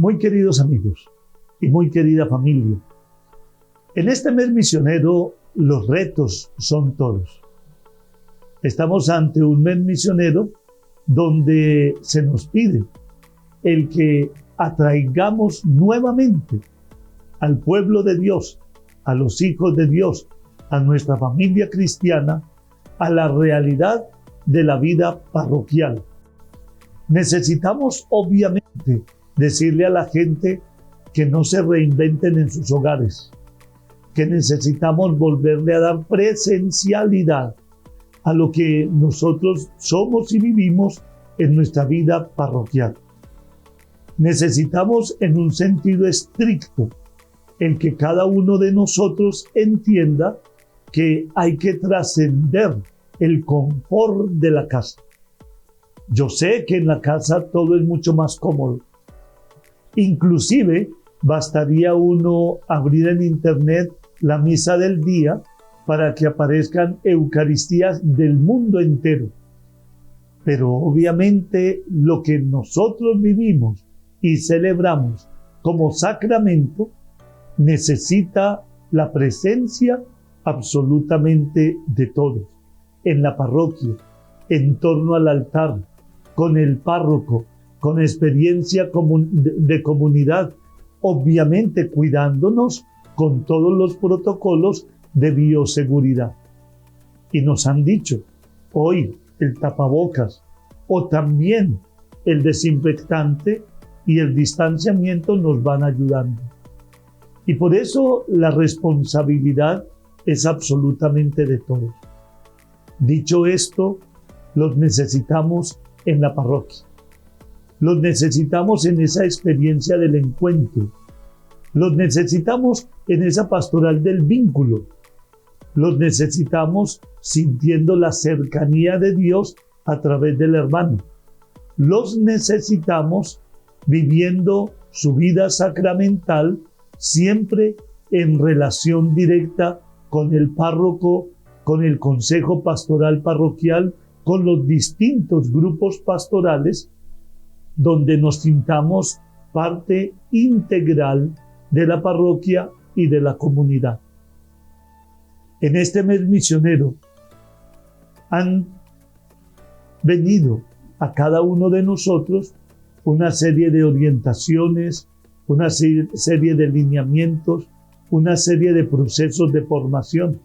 Muy queridos amigos y muy querida familia, en este mes misionero los retos son todos. Estamos ante un mes misionero donde se nos pide el que atraigamos nuevamente al pueblo de Dios, a los hijos de Dios, a nuestra familia cristiana, a la realidad de la vida parroquial. Necesitamos obviamente decirle a la gente que no se reinventen en sus hogares, que necesitamos volverle a dar presencialidad a lo que nosotros somos y vivimos en nuestra vida parroquial. Necesitamos en un sentido estricto el que cada uno de nosotros entienda que hay que trascender el confort de la casa. Yo sé que en la casa todo es mucho más cómodo. Inclusive bastaría uno abrir en internet la misa del día para que aparezcan eucaristías del mundo entero. Pero obviamente lo que nosotros vivimos y celebramos como sacramento necesita la presencia absolutamente de todos, en la parroquia, en torno al altar, con el párroco, con experiencia de comunidad, obviamente cuidándonos con todos los protocolos de bioseguridad. Y nos han dicho, hoy el tapabocas o también el desinfectante y el distanciamiento nos van ayudando. Y por eso la responsabilidad es absolutamente de todos. Dicho esto, los necesitamos en la parroquia. Los necesitamos en esa experiencia del encuentro. Los necesitamos en esa pastoral del vínculo. Los necesitamos sintiendo la cercanía de Dios a través del hermano. Los necesitamos viviendo su vida sacramental siempre en relación directa con el párroco, con el consejo pastoral parroquial, con los distintos grupos pastorales, donde nos sintamos parte integral de la parroquia y de la comunidad. En este mes misionero han venido a cada uno de nosotros una serie de orientaciones, una serie de lineamientos, una serie de procesos de formación.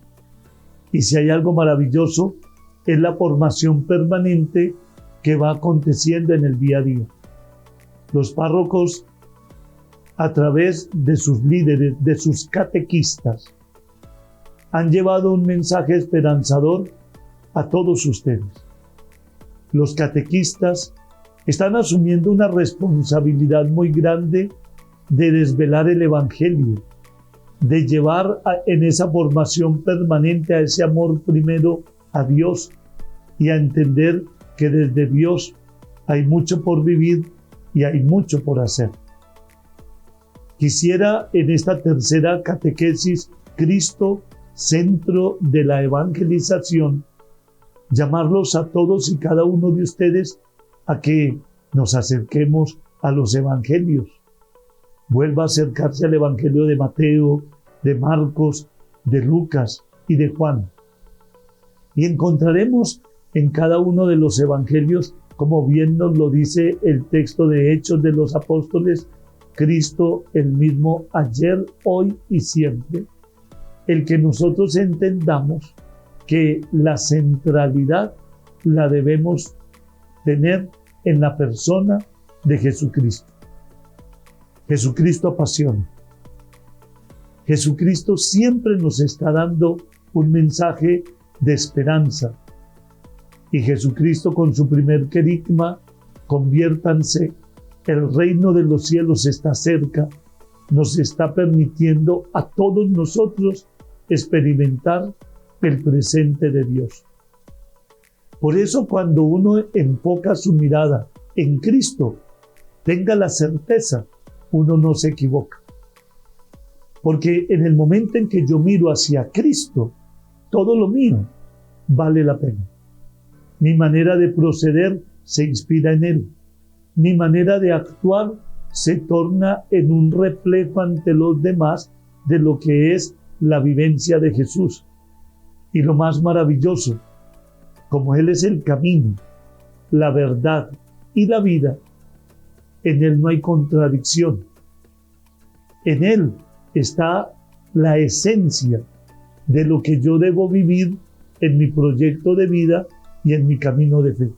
Y si hay algo maravilloso, es la formación permanente que va aconteciendo en el día a día. Los párrocos, a través de sus líderes, de sus catequistas, han llevado un mensaje esperanzador a todos ustedes. Los catequistas están asumiendo una responsabilidad muy grande de desvelar el Evangelio, de llevar en esa formación permanente a ese amor primero a Dios y a entender que desde Dios hay mucho por vivir y hay mucho por hacer. Quisiera en esta tercera catequesis, Cristo, centro de la evangelización, llamarlos a todos y cada uno de ustedes a que nos acerquemos a los evangelios. Vuelva a acercarse al evangelio de Mateo, de Marcos, de Lucas y de Juan. Y encontraremos en cada uno de los evangelios, como bien nos lo dice el texto de Hechos de los Apóstoles, Cristo el mismo ayer, hoy y siempre. El que nosotros entendamos que la centralidad la debemos tener en la persona de Jesucristo. Jesucristo apasiona. Jesucristo siempre nos está dando un mensaje de esperanza. Y Jesucristo con su primer querigma, conviértanse, el reino de los cielos está cerca, nos está permitiendo a todos nosotros experimentar el presente de Dios. Por eso cuando uno enfoca su mirada en Cristo, tenga la certeza, uno no se equivoca. Porque en el momento en que yo miro hacia Cristo, todo lo mío vale la pena. Mi manera de proceder se inspira en Él. Mi manera de actuar se torna en un reflejo ante los demás de lo que es la vivencia de Jesús. Y lo más maravilloso, como Él es el camino, la verdad y la vida, en Él no hay contradicción. En Él está la esencia de lo que yo debo vivir en mi proyecto de vida y en mi camino de fe.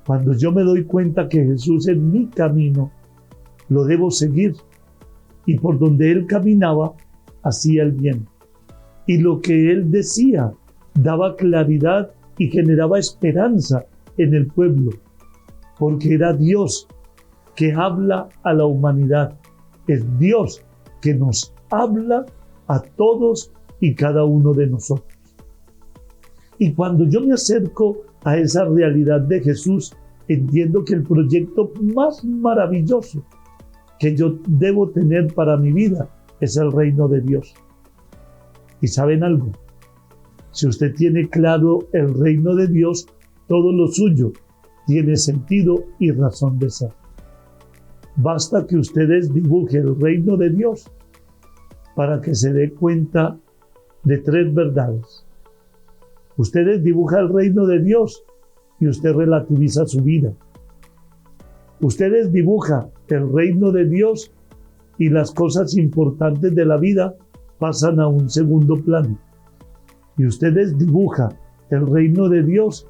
Cuando yo me doy cuenta que Jesús es mi camino, lo debo seguir. Y por donde Él caminaba, hacía el bien. Y lo que Él decía daba claridad y generaba esperanza en el pueblo, porque era Dios que habla a la humanidad. Es Dios que nos habla a todos y cada uno de nosotros. Y cuando yo me acerco a esa realidad de Jesús, entiendo que el proyecto más maravilloso que yo debo tener para mi vida es el reino de Dios. ¿Y saben algo? Si usted tiene claro el reino de Dios, todo lo suyo tiene sentido y razón de ser. Basta que ustedes dibujen el reino de Dios para que se dé cuenta de tres verdades. Ustedes dibujan el reino de Dios y usted relativiza su vida. Ustedes dibujan el reino de Dios y las cosas importantes de la vida pasan a un segundo plano. Y ustedes dibujan el reino de Dios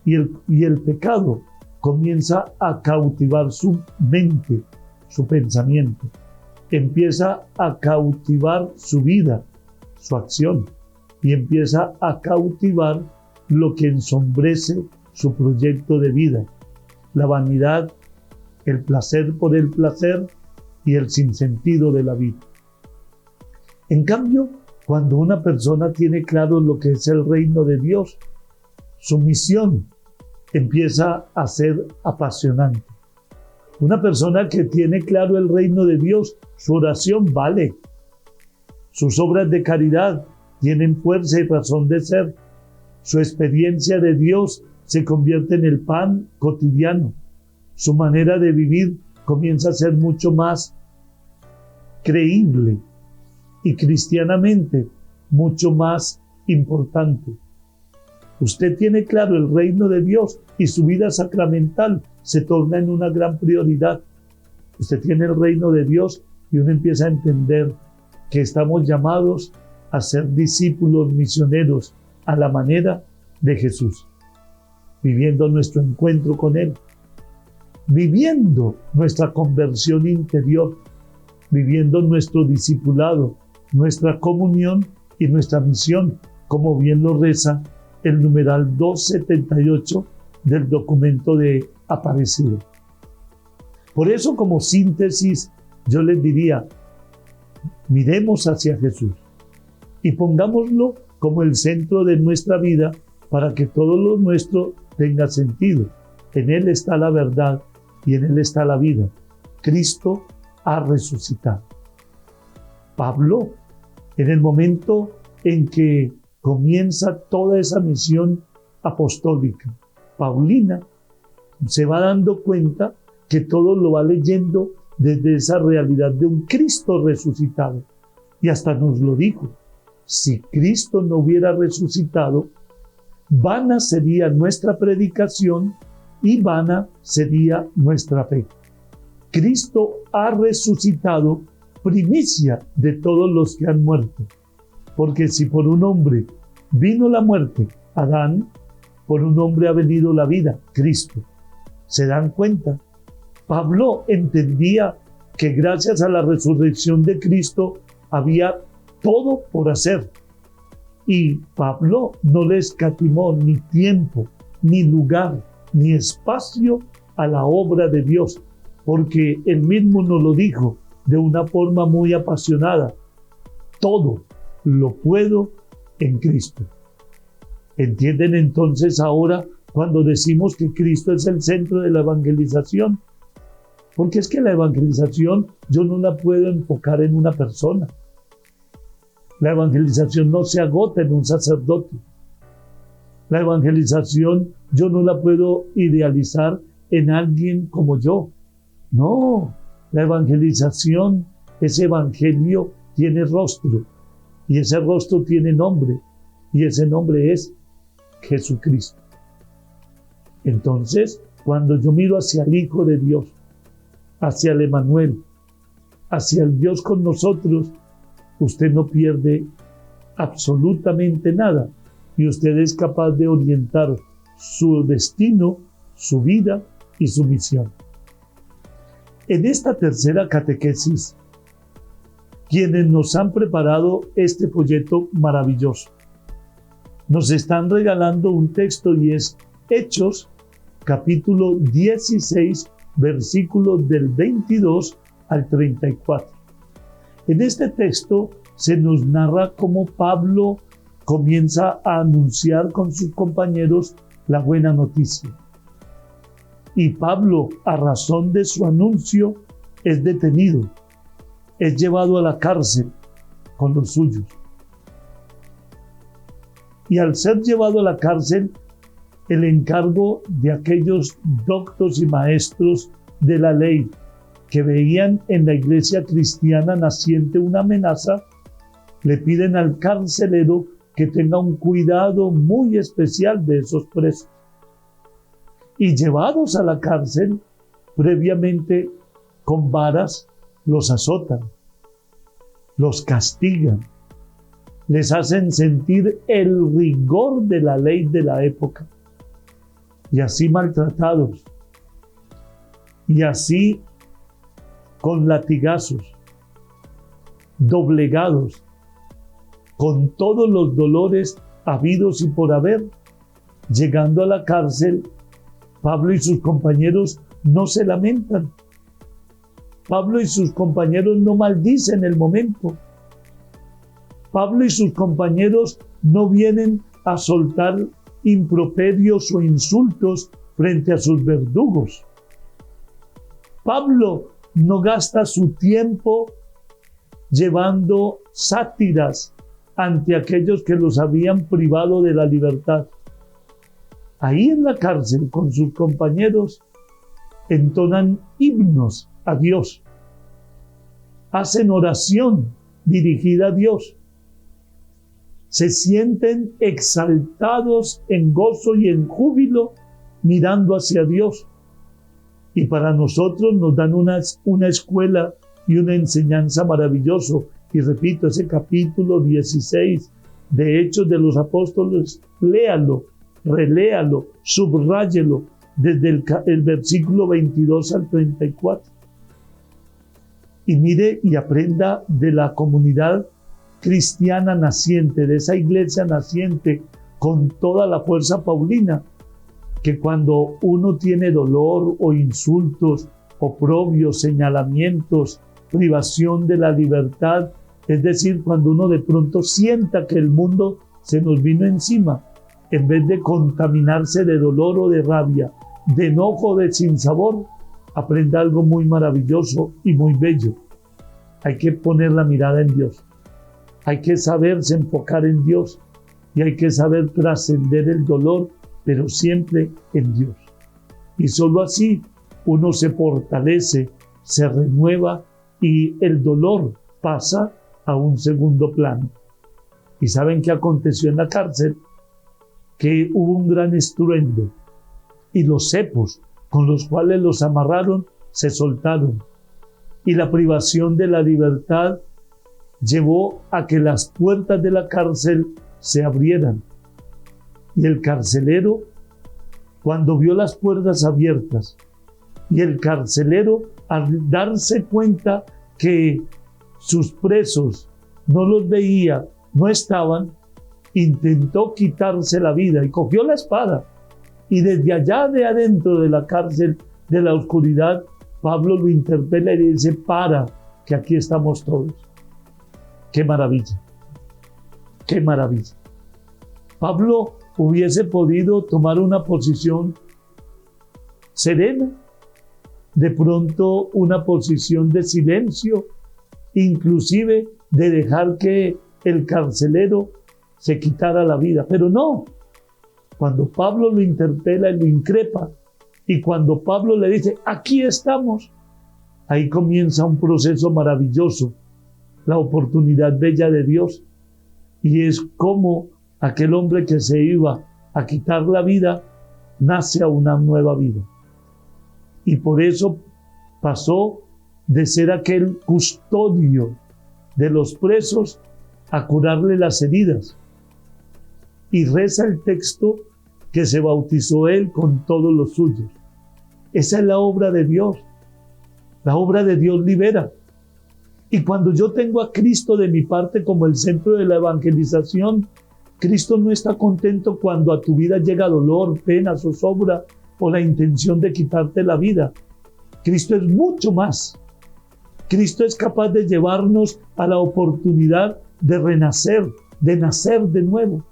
y el pecado comienza a cautivar su mente, su pensamiento. Empieza a cautivar su vida, su acción, y empieza a cautivar lo que ensombrece su proyecto de vida, la vanidad, el placer por el placer y el sinsentido de la vida. En cambio, cuando una persona tiene claro lo que es el reino de Dios, su misión empieza a ser apasionante. Una persona que tiene claro el reino de Dios, su oración vale. Sus obras de caridad tienen fuerza y razón de ser. Su experiencia de Dios se convierte en el pan cotidiano. Su manera de vivir comienza a ser mucho más creíble y cristianamente mucho más importante. Usted tiene claro el reino de Dios y su vida sacramental se torna en una gran prioridad. Usted tiene el reino de Dios y uno empieza a entender que estamos llamados a ser discípulos misioneros a la manera de Jesús, viviendo nuestro encuentro con Él, viviendo nuestra conversión interior, viviendo nuestro discipulado, nuestra comunión y nuestra misión, como bien lo reza el numeral 278 del documento de Aparecido. Por eso, como síntesis, yo les diría, miremos hacia Jesús y pongámoslo como el centro de nuestra vida para que todo lo nuestro tenga sentido. En Él está la verdad y en Él está la vida. Cristo ha resucitado. Pablo, en el momento en que comienza toda esa misión apostólica, paulina, se va dando cuenta que todo lo va leyendo desde esa realidad de un Cristo resucitado. Y hasta nos lo dijo, si Cristo no hubiera resucitado, vana sería nuestra predicación y vana sería nuestra fe. Cristo ha resucitado, primicia de todos los que han muerto. Porque si por un hombre vino la muerte, Adán, por un hombre ha venido la vida, Cristo. ¿Se dan cuenta? Pablo entendía que gracias a la resurrección de Cristo había todo por hacer. Y Pablo no le escatimó ni tiempo, ni lugar, ni espacio a la obra de Dios, porque él mismo nos lo dijo de una forma muy apasionada. Todo lo puedo en Cristo. ¿Entienden entonces ahora cuando decimos que Cristo es el centro de la evangelización? Porque es que la evangelización yo no la puedo enfocar en una persona. La evangelización no se agota en un sacerdote. La evangelización yo no la puedo idealizar en alguien como yo. No, La evangelización, ese evangelio tiene rostro y ese rostro tiene nombre y ese nombre es Jesucristo. Entonces, cuando yo miro hacia el Hijo de Dios, hacia el Emmanuel, hacia el Dios con nosotros, usted no pierde absolutamente nada y usted es capaz de orientar su destino, su vida y su misión. En esta tercera catequesis, quienes nos han preparado este folleto maravilloso, nos están regalando un texto y es Hechos, capítulo 16, versículos del 22 al 34. En este texto se nos narra cómo Pablo comienza a anunciar con sus compañeros la buena noticia. Y Pablo, a razón de su anuncio, es detenido, es llevado a la cárcel con los suyos. Y al ser llevado a la cárcel, el encargo de aquellos doctos y maestros de la ley que veían en la iglesia cristiana naciente una amenaza, le piden al carcelero que tenga un cuidado muy especial de esos presos. Y llevados a la cárcel, previamente con varas los azotan, los castigan, les hacen sentir el rigor de la ley de la época. Y así maltratados, y así con latigazos, doblegados, con todos los dolores habidos y por haber, llegando a la cárcel, Pablo y sus compañeros no se lamentan. Pablo y sus compañeros no maldicen el momento. Pablo y sus compañeros no vienen a soltar improperios o insultos frente a sus verdugos. Pablo no gasta su tiempo llevando sátiras ante aquellos que los habían privado de la libertad. Ahí en la cárcel con sus compañeros entonan himnos a Dios, hacen oración dirigida a Dios, se sienten exaltados en gozo y en júbilo mirando hacia Dios. Y para nosotros nos dan una escuela y una enseñanza maravilloso. Y repito, ese capítulo 16 de Hechos de los Apóstoles, léalo, reléalo, subráyelo desde el versículo 22 al 34. Y mire y aprenda de la comunidad cristiana naciente, de esa iglesia naciente con toda la fuerza paulina, que cuando uno tiene dolor o insultos, oprobios, señalamientos, privación de la libertad, es decir, cuando uno de pronto sienta que el mundo se nos vino encima, en vez de contaminarse de dolor o de rabia, de enojo o de sinsabor, aprenda algo muy maravilloso y muy bello. Hay que poner la mirada en Dios. Hay que saberse enfocar en Dios y hay que saber trascender el dolor, pero siempre en Dios. Y solo así uno se fortalece, se renueva y el dolor pasa a un segundo plano. ¿Y saben qué aconteció en la cárcel? Que hubo un gran estruendo y los cepos con los cuales los amarraron se soltaron. Y la privación de la libertad llevó a que las puertas de la cárcel se abrieran. Y el carcelero, cuando vio las puertas abiertas, y el carcelero, al darse cuenta que sus presos no los veía, no estaban, intentó quitarse la vida y cogió la espada. Y desde allá de adentro de la cárcel, de la oscuridad, Pablo lo interpela y le dice: para, que aquí estamos todos. ¡Qué maravilla! ¡Qué maravilla! Pablo hubiese podido tomar una posición serena, de pronto una posición de silencio, inclusive de dejar que el carcelero se quitara la vida. Pero no, cuando Pablo lo interpela y lo increpa, y cuando Pablo le dice: aquí estamos, ahí comienza un proceso maravilloso, la oportunidad bella de Dios. Y es como aquel hombre que se iba a quitar la vida, nace a una nueva vida. Y por eso pasó de ser aquel custodio de los presos a curarle las heridas. Y reza el texto que se bautizó él con todos los suyos. Esa es la obra de Dios. La obra de Dios libera. Y cuando yo tengo a Cristo de mi parte como el centro de la evangelización, Cristo no está contento cuando a tu vida llega dolor, pena, zozobra o la intención de quitarte la vida. Cristo es mucho más. Cristo es capaz de llevarnos a la oportunidad de renacer, de nacer de nuevo,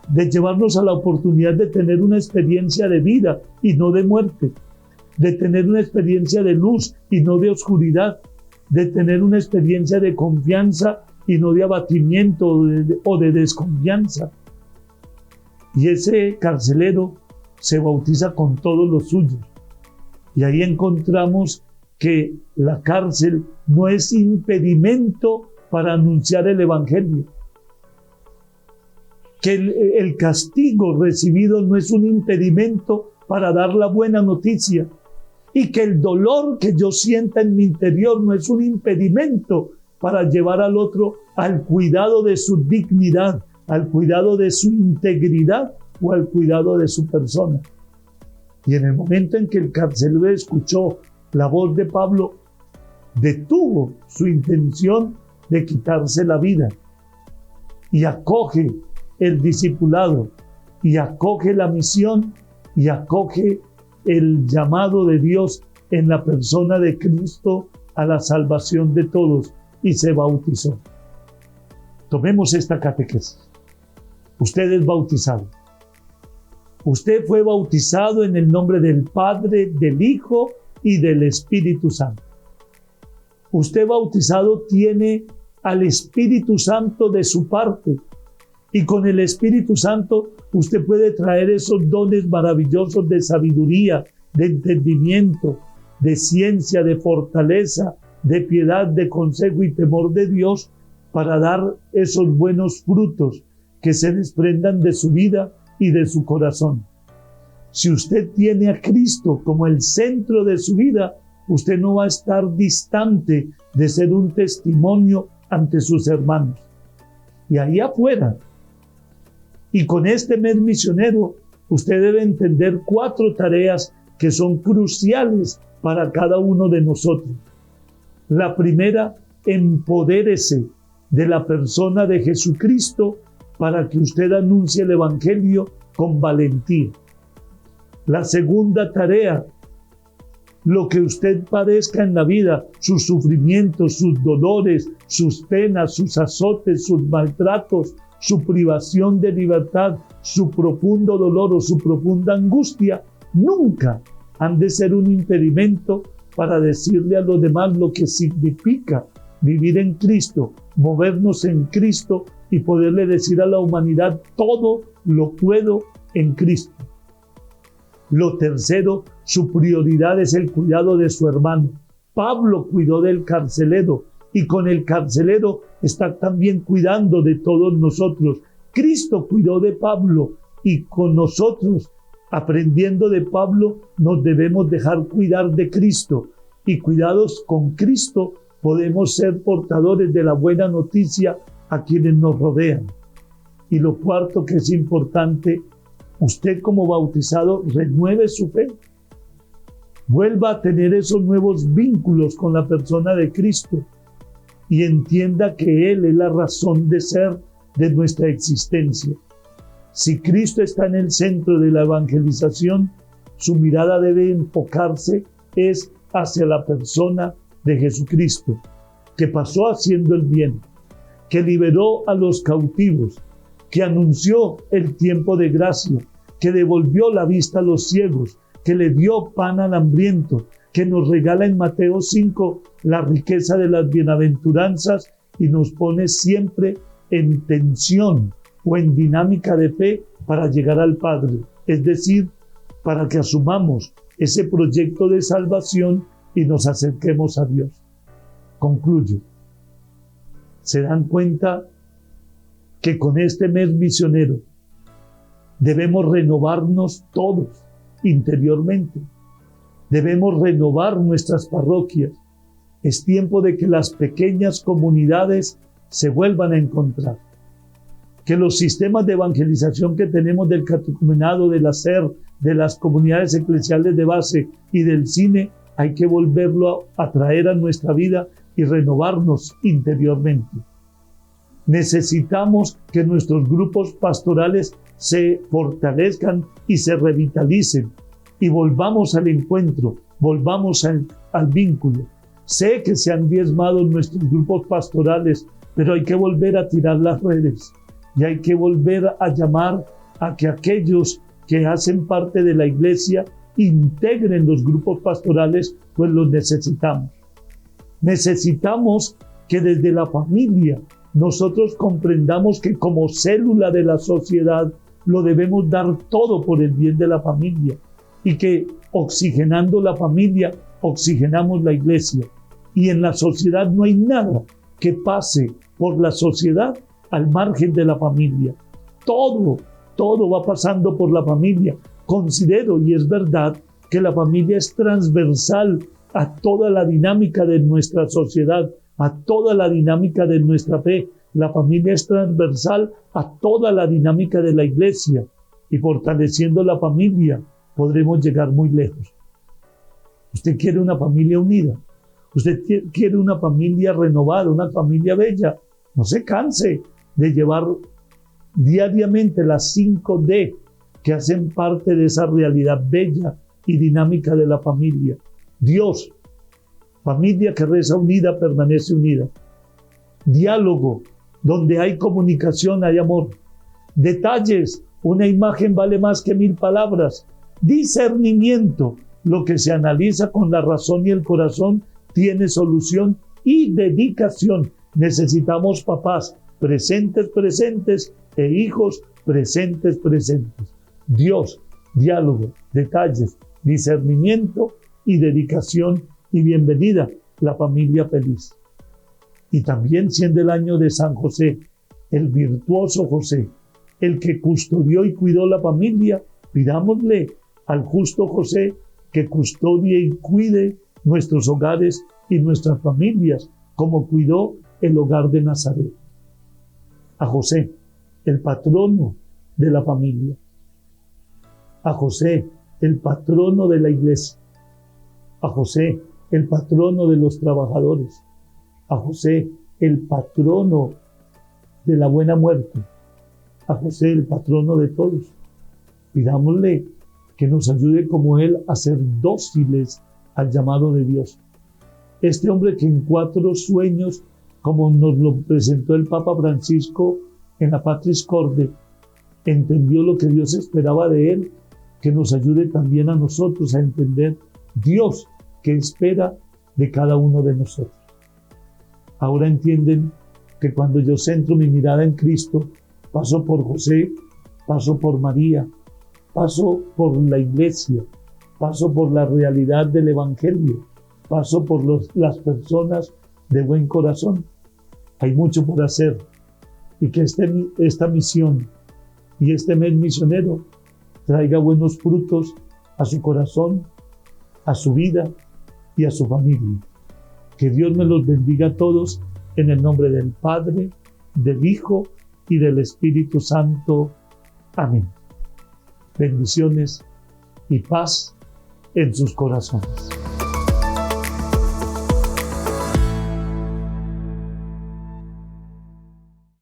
de llevarnos a la oportunidad de tener una experiencia de vida y no de muerte, de tener una experiencia de luz y no de oscuridad, de tener una experiencia de confianza y no de abatimiento o de desconfianza. Y ese carcelero se bautiza con todos los suyos. Y ahí encontramos que la cárcel no es impedimento para anunciar el evangelio. Que el castigo recibido no es un impedimento para dar la buena noticia. Y que el dolor que yo sienta en mi interior no es un impedimento para llevar al otro al cuidado de su dignidad, al cuidado de su integridad o al cuidado de su persona. Y en el momento en que el carcelero escuchó la voz de Pablo, detuvo su intención de quitarse la vida y acoge el discipulado y acoge la misión y acoge el llamado de Dios en la persona de Cristo a la salvación de todos y se bautizó. Tomemos esta catequesis. Usted es bautizado. Usted fue bautizado en el nombre del Padre, del Hijo y del Espíritu Santo. Usted bautizado tiene al Espíritu Santo de su parte y con el Espíritu Santo usted puede traer esos dones maravillosos de sabiduría, de entendimiento, de ciencia, de fortaleza, de piedad, de consejo y temor de Dios para dar esos buenos frutos que se desprendan de su vida y de su corazón. Si usted tiene a Cristo como el centro de su vida, usted no va a estar distante de ser un testimonio ante sus hermanos. Y ahí afuera, y con este mes misionero, usted debe entender 4 tareas que son cruciales para cada uno de nosotros. La primera, empodérese de la persona de Jesucristo para que usted anuncie el Evangelio con valentía. La segunda tarea, lo que usted padezca en la vida, sus sufrimientos, sus dolores, sus penas, sus azotes, sus maltratos, su privación de libertad, su profundo dolor o su profunda angustia, nunca han de ser un impedimento para decirle a los demás lo que significa vivir en Cristo, movernos en Cristo y poderle decir a la humanidad: todo lo puedo en Cristo. Lo tercero, su prioridad es el cuidado de su hermano. Pablo cuidó del carcelero y con el carcelero está también cuidando de todos nosotros. Cristo cuidó de Pablo y con nosotros, aprendiendo de Pablo, nos debemos dejar cuidar de Cristo. Y cuidados con Cristo podemos ser portadores de la buena noticia a quienes nos rodean. Y lo cuarto que es importante, usted como bautizado renueve su fe. Vuelva a tener esos nuevos vínculos con la persona de Cristo y entienda que Él es la razón de ser de nuestra existencia. Si Cristo está en el centro de la evangelización, su mirada debe enfocarse hacia la persona de Jesucristo, que pasó haciendo el bien, que liberó a los cautivos, que anunció el tiempo de gracia, que devolvió la vista a los ciegos, que le dio pan al hambriento, que nos regala en Mateo 5 la riqueza de las bienaventuranzas y nos pone siempre en tensión o en dinámica de fe para llegar al Padre. Es decir, para que asumamos ese proyecto de salvación y nos acerquemos a Dios. Concluyo. ¿Se dan cuenta que con este mes misionero debemos renovarnos todos interiormente? Debemos renovar nuestras parroquias. Es tiempo de que las pequeñas comunidades se vuelvan a encontrar. Que los sistemas de evangelización que tenemos del catecumenado, del hacer, de las comunidades eclesiales de base y del cine, hay que volverlo a traer a nuestra vida y renovarnos interiormente. Necesitamos que nuestros grupos pastorales se fortalezcan y se revitalicen y volvamos al encuentro, volvamos al vínculo. Sé que se han diezmado nuestros grupos pastorales, pero hay que volver a tirar las redes y hay que volver a llamar a que aquellos que hacen parte de la iglesia integren los grupos pastorales, pues los necesitamos. Necesitamos que desde la familia nosotros comprendamos que como célula de la sociedad lo debemos dar todo por el bien de la familia y que oxigenando la familia, oxigenamos la iglesia. Y en la sociedad no hay nada que pase por la sociedad al margen de la familia. Todo va pasando por la familia. Considero, y es verdad, que la familia es transversal a toda la dinámica de nuestra sociedad, a toda la dinámica de nuestra fe. La familia es transversal a toda la dinámica de la iglesia y fortaleciendo la familia podremos llegar muy lejos. Usted quiere una familia unida, usted quiere una familia renovada, una familia bella. No se canse de llevar diariamente las 5D que hacen parte de esa realidad bella y dinámica de la familia. Dios, familia que reza unida, permanece unida. Diálogo, donde hay comunicación, hay amor. Detalles, una imagen vale más que 1000 palabras. Discernimiento, lo que se analiza con la razón y el corazón tiene solución. Y dedicación, necesitamos papás presentes e hijos presentes. Dios, diálogo, detalles, discernimiento y dedicación y bienvenida, la familia feliz. Y también siendo el año de San José, el virtuoso José, el que custodió y cuidó la familia, pidámosle al justo José que custodie y cuide nuestros hogares y nuestras familias, como cuidó el hogar de Nazaret. A José, el patrono de la familia. A José, el patrono de la iglesia. A José, el patrono de los trabajadores. A José, el patrono de la buena muerte. A José, el patrono de todos. Pidámosle que nos ayude como él a ser dóciles al llamado de Dios. Este hombre que en 4 sueños, como nos lo presentó el Papa Francisco en la Patris Corde, entendió lo que Dios esperaba de él, que nos ayude también a nosotros a entender Dios que espera de cada uno de nosotros. Ahora entienden que cuando yo centro mi mirada en Cristo, paso por José, paso por María, paso por la iglesia, paso por la realidad del Evangelio, paso por las personas de buen corazón. Hay mucho por hacer y que esta misión y este mes misionero traiga buenos frutos a su corazón, a su vida y a su familia. Que Dios me los bendiga a todos en el nombre del Padre, del Hijo y del Espíritu Santo. Amén. Bendiciones y paz en sus corazones.